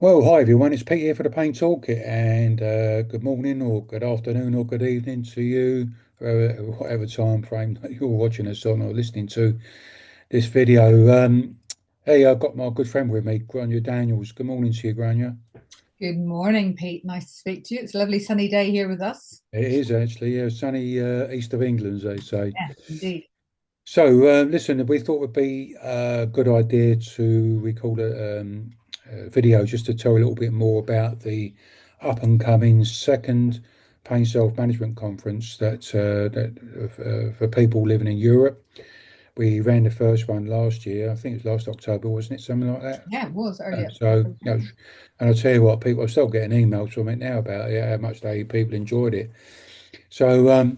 Well, hi everyone, it's Pete here for the Pain Toolkit, and good morning or good afternoon or good evening to you, whatever time frame that you're watching us on or listening to this video. Hey, I've got my good friend with me, Grainne Daniels. Good morning to you, Grainne. Good morning, Pete. Nice to speak to you. It's a lovely sunny day here with us. It is actually sunny east of England, as they say. Yeah, indeed. So, listen, we thought it would be a good idea to record a video just to tell a little bit more about the up and coming second pain self management conference for people living in Europe. We ran the first one last year. I think it was last October, wasn't it? Something like that. Yeah, it was early So, October. and I'll tell you what, people are still getting emails from it now about how much people enjoyed it. So,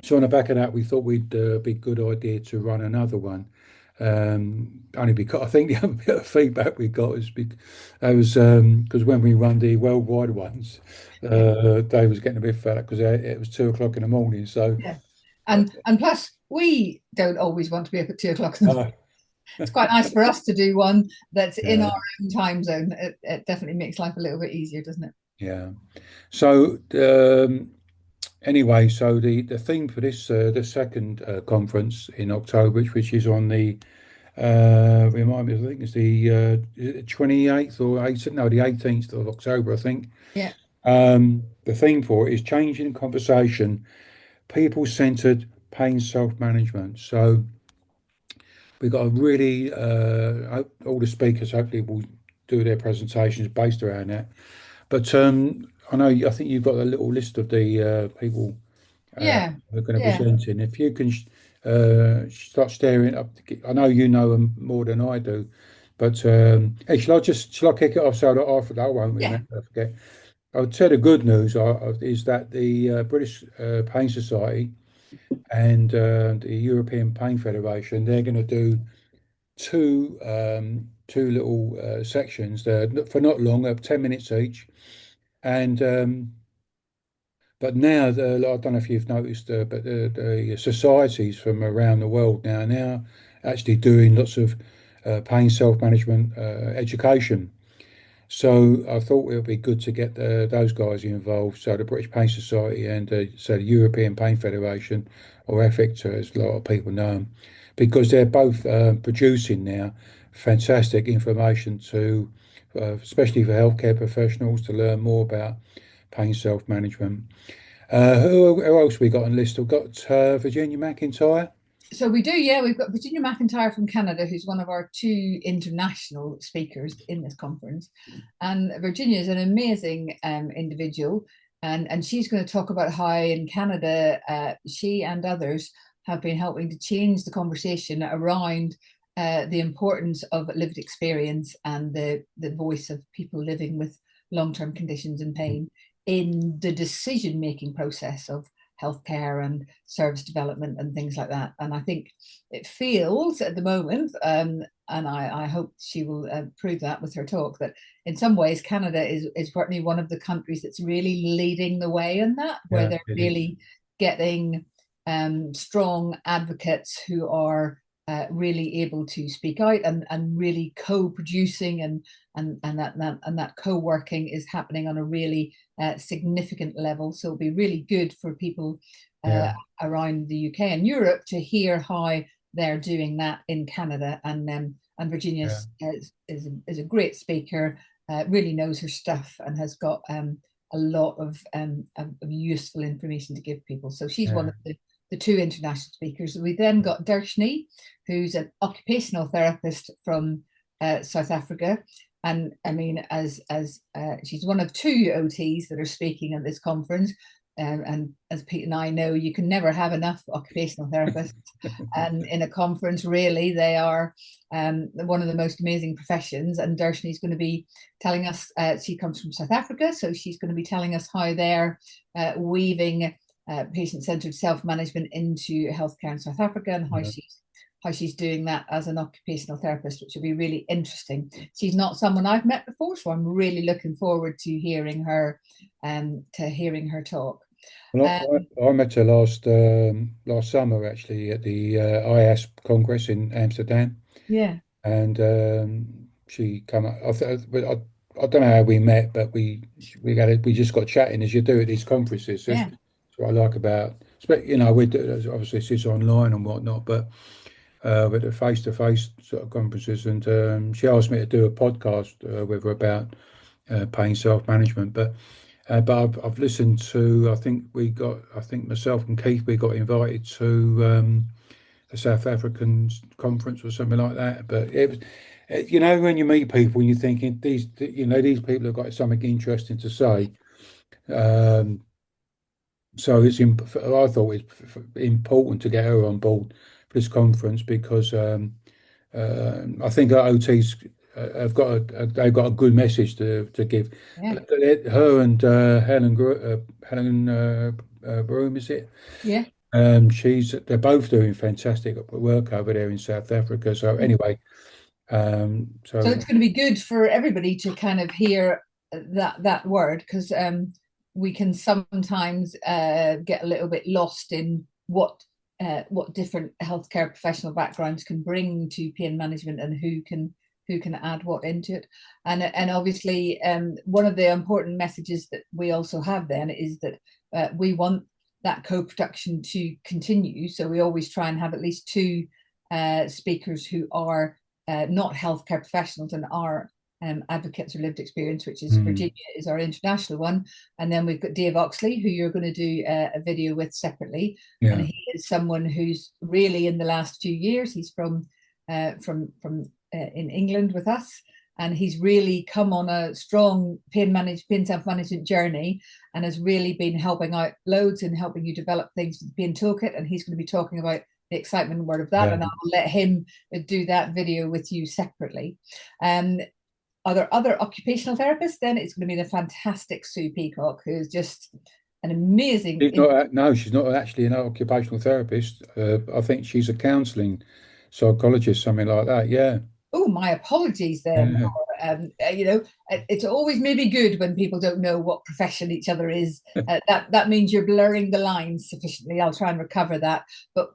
so on the back of that, we thought we'd be a good idea to run another one. Only because I think the other bit of feedback we got is because when we run the worldwide ones, Yeah, Dave was getting a bit fed up because it was 2 o'clock in the morning. So, yeah. uh, And plus, we don't always want to be up at 2 o'clock. uh, It's quite nice for us to do one that's in our yeah, own time zone. It definitely makes life a little bit easier, doesn't it? yeah. So anyway, so the theme for the second conference in October, which is on the remind me, I think it's the 28th or 18th, no, the 18th of October, I think. Yeah, The theme for it is changing conversation, people-centered pain self-management. So we've got a really, all the speakers hopefully will do their presentations based around that. But I think you've got a little list of the people yeah, who are going to yeah, present in. If you can start staring up, I know you know them more than I do, but hey, shall I kick it off so that I won't yeah. remember, I forget. I would say the good news is that the British Pain Society and the European Pain Federation, they're going to do two little sections there for not long, 10 minutes each. And but now, I don't know if you've noticed, but the societies from around the world now actually doing lots of pain self-management education. So I thought it would be good to get those guys involved. So the British Pain Society and so the European Pain Federation, or EFIC, as a lot of people know them, because they're both producing now fantastic information especially for healthcare professionals, to learn more about pain self-management. Who else we got on the list? We've got Virginia McIntyre. So we do, yeah. We've got Virginia McIntyre from Canada, who's one of our two international speakers in this conference. And Virginia is an amazing individual, and she's going to talk about how in Canada she and others have been helping to change the conversation around the importance of lived experience and the voice of people living with long-term conditions and pain in the decision-making process of healthcare and service development and things like that. And I think it feels at the moment, and I hope she will prove that with her talk, that in some ways Canada is certainly one of the countries that's really leading the way in that, where Yeah, they're it is. really getting strong advocates who are really able to speak out and really co-producing and that co-working is happening on a really significant level. So it'll be really good for people uh, Yeah, around the UK and Europe to hear how they're doing that in Canada. And Virginia yeah, is a great speaker, really knows her stuff, and has got a lot of useful information to give people. So she's one yeah, of the two international speakers. We then got Darshni, who's an occupational therapist from South Africa. And I mean, as she's one of two OTs that are speaking at this conference, and as Pete and I know, you can never have enough occupational therapists. And in a conference, really, they are one of the most amazing professions. And Darshni is going to be telling us. She comes from South Africa, so she's going to be telling us how they're weaving patient-centered self-management into healthcare in South Africa, and yeah. how she's doing that as an occupational therapist, which will be really interesting. She's not someone I've met before, so I'm really looking forward to hearing her talk. Well, Uh, I met her last summer actually at the IAS Congress in Amsterdam, yeah, and she come up. I don't know how we met, but we just got chatting as you do at these conferences. Yeah, That's what I like about, you know, we do, obviously it's just online and whatnot, but the face-to-face sort of conferences. And she asked me to do a podcast with her about pain self-management. But I've listened to. I think myself and Keith, we got invited to a South African conference or something like that. But it was, you know, when you meet people and you're thinking these people have got something interesting to say. Um, so I thought it's important to get her on board for this conference because I think our OTs they've got a good message to give. yeah, Her and Helen Broom, is it? yeah. They're both doing fantastic work over there in South Africa. So anyway, So so it's going to be good for everybody to kind of hear that word, because we can sometimes get a little bit lost in what different healthcare professional backgrounds can bring to pain management, and who can add what into it. And obviously, one of the important messages that we also have then is that we want that co-production to continue. So we always try and have at least two speakers who are not healthcare professionals and are advocates or lived experience, which is mm, Virginia is our international one. And then we've got Dave Oxley, who you're going to do a video with separately. And yeah, he is someone who's really in the last few years, he's from in England with us. And he's really come on a strong pain self-management journey, and has really been helping out loads and helping you develop things with the pain toolkit. And he's going to be talking about the excitement and word of that, yeah. and I'll let him do that video with you separately. Um, are there other occupational therapists? Then it's going to be the fantastic Sue Peacock, who's just an amazing. No, she's not actually an occupational therapist. I think she's a counselling psychologist, something like that. Yeah, Oh, my apologies then. yeah, You know, it's always maybe good when people don't know what profession each other is. That means you're blurring the lines sufficiently. I'll try and recover that. But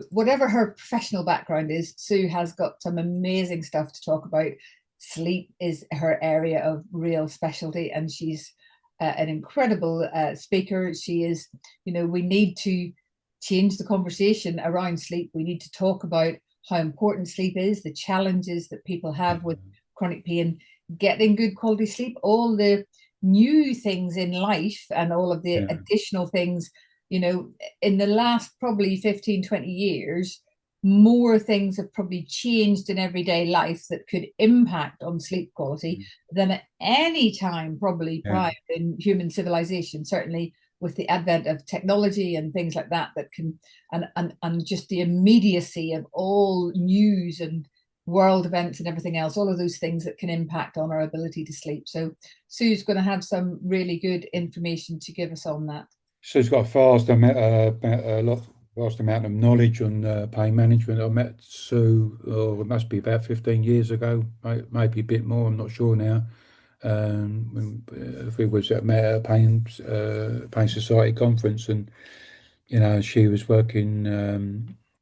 whatever her professional background is, Sue has got some amazing stuff to talk about. Sleep is her area of real specialty, and she's an incredible speaker. She is, you know, we need to change the conversation around sleep. We need to talk about how important sleep is, the challenges that people have with chronic pain, getting good quality sleep, all the new things in life, and all of the yeah, additional things, you know, in the last probably 15, 20 years, more things have probably changed in everyday life that could impact on sleep quality than at any time probably yeah. prior in human civilization, certainly with the advent of technology and things like that that can, and just the immediacy of all news and world events and everything else, all of those things that can impact on our ability to sleep. So Sue's going to have some really good information to give us on that. She's got a lot vast amount of knowledge on pain management. I met Sue, oh, it must be about 15 years ago, maybe a bit more. I'm not sure now. If we was at a pain society conference, and you know, she was working,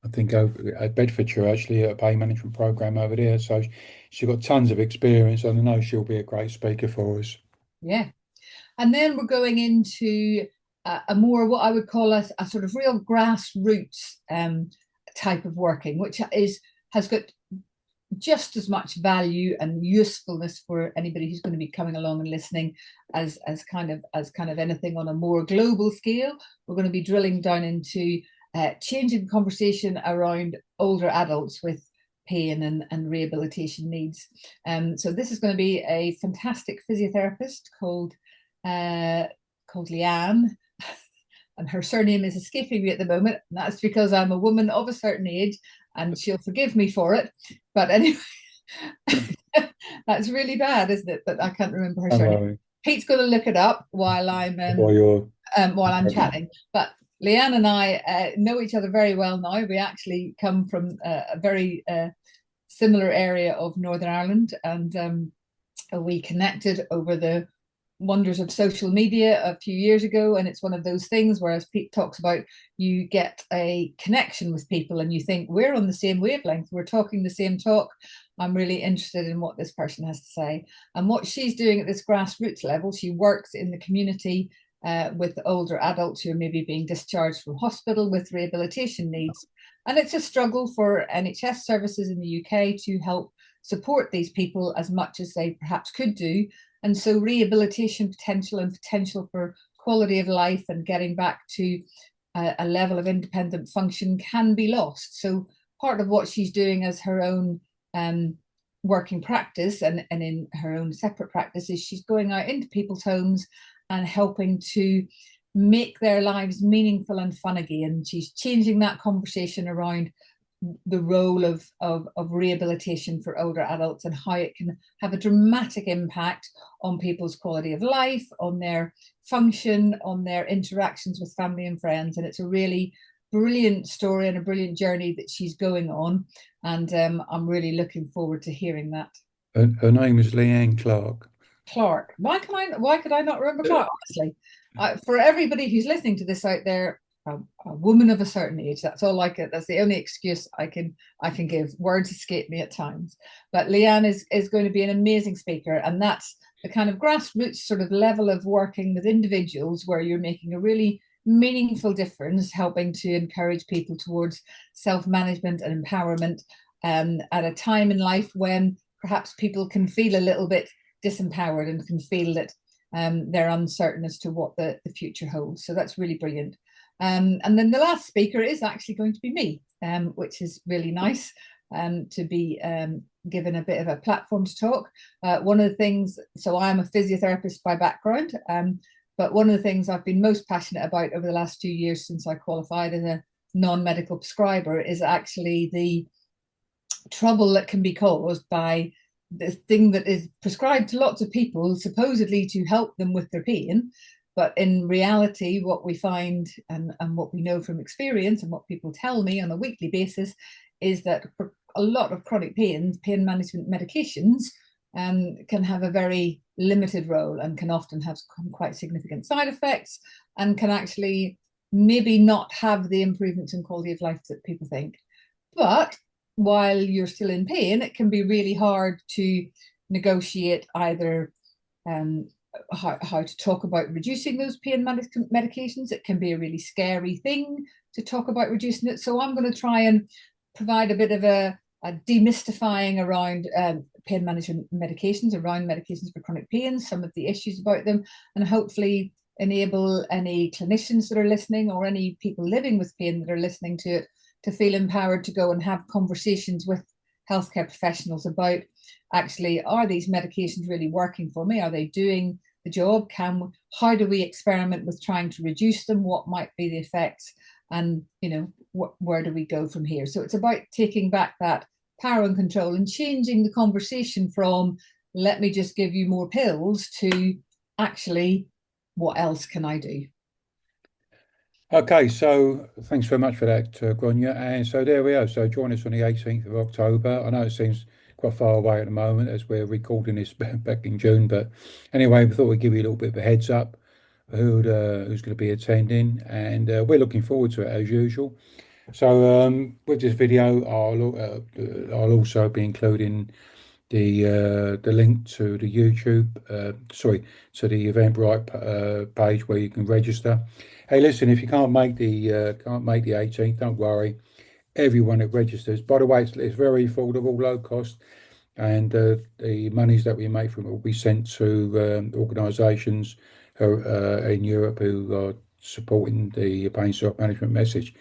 I think, over at Bedfordshire actually, at a pain management program over there. So she got tons of experience, and I know she'll be a great speaker for us. Yeah. And then we're going into a more what I would call a sort of real grassroots type of working, which has got just as much value and usefulness for anybody who's going to be coming along and listening as kind of anything on a more global scale. We're going to be drilling down into changing conversation around older adults with pain and rehabilitation needs. So this is going to be a fantastic physiotherapist uh, called Leanne, and her surname is escaping me at the moment. And that's because I'm a woman of a certain age, and she'll forgive me for it. But anyway, that's really bad, isn't it? That I can't remember her Don't surname. worry, Pete's going to look it up while I'm chatting. But Leanne and I know each other very well now. We actually come from a very similar area of Northern Ireland, and we connected over the wonders of social media a few years ago, and it's one of those things where, as Pete talks about, you get a connection with people and you think we're on the same wavelength, we're talking the same talk. I'm really interested in what this person has to say. And what she's doing at this grassroots level, she works in the community with older adults who are maybe being discharged from hospital with rehabilitation needs. And it's a struggle for NHS services in the UK to help support these people as much as they perhaps could do. And so rehabilitation potential and potential for quality of life and getting back to a level of independent function can be lost. So part of what she's doing as her own working practice and in her own separate practice is she's going out into people's homes and helping to make their lives meaningful and fun again. She's changing that conversation around the role of rehabilitation for older adults and how it can have a dramatic impact on people's quality of life, on their function, on their interactions with family and friends. And it's a really brilliant story and a brilliant journey that she's going on. And I'm really looking forward to hearing that. Her name is Leanne Clark. Clark. Why could I not remember Clark? Honestly, for everybody who's listening to this out there, a woman of a certain age. That's all I can. That's the only excuse I can give. Words escape me at times. But Leanne is going to be an amazing speaker, and that's the kind of grassroots sort of level of working with individuals where you're making a really meaningful difference, helping to encourage people towards self-management and empowerment at a time in life when perhaps people can feel a little bit disempowered and can feel that they're uncertain as to what the future holds. So that's really brilliant. And then the last speaker is actually going to be me, which is really nice to be given a bit of a platform to talk. One of the things, so I'm a physiotherapist by background, but one of the things I've been most passionate about over the last few years since I qualified as a non-medical prescriber is actually the trouble that can be caused by the thing that is prescribed to lots of people, supposedly to help them with their pain. But in reality, what we find and what we know from experience and what people tell me on a weekly basis is that for a lot of chronic pain management medications can have a very limited role and can often have quite significant side effects and can actually maybe not have the improvements in quality of life that people think. But while you're still in pain, it can be really hard to negotiate either how to talk about reducing those pain medications. It can be a really scary thing to talk about reducing it. So I'm going to try and provide a bit of a demystifying around pain management medications, around medications for chronic pain, some of the issues about them, and hopefully enable any clinicians that are listening or any people living with pain that are listening to it to feel empowered to go and have conversations with healthcare professionals about actually, are these medications really working for me? Are they doing the job? How do we experiment with trying to reduce them? What might be the effects? And where do we go from here? So it's about taking back that power and control and changing the conversation from let me just give you more pills to actually what else can I do? Okay, so thanks very much for that, Grania. And so there we are. So join us on the 18th of October. I know it seems quite far away at the moment as we're recording this back in June, but anyway, we thought we'd give you a little bit of a heads up who's going to be attending, and we're looking forward to it as usual. So with this video, I'll also be including the link to the YouTube, to the Eventbrite page where you can register. Hey, listen, if you can't make the 18th, don't worry. Everyone that registers, by the way, it's very affordable, low cost, and the monies that we make from it will be sent to organisations in Europe who are supporting the pain self-management message.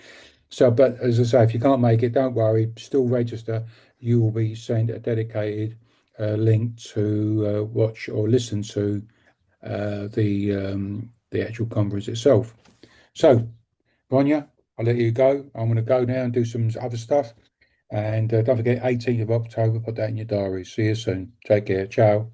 So, but as I say, if you can't make it, don't worry, still register. You will be sent a dedicated link to watch or listen to the actual conference itself. So, Ronya, I'll let you go. I'm going to go now and do some other stuff. And don't forget, 18th of October, put that in your diary. See you soon. Take care. Ciao.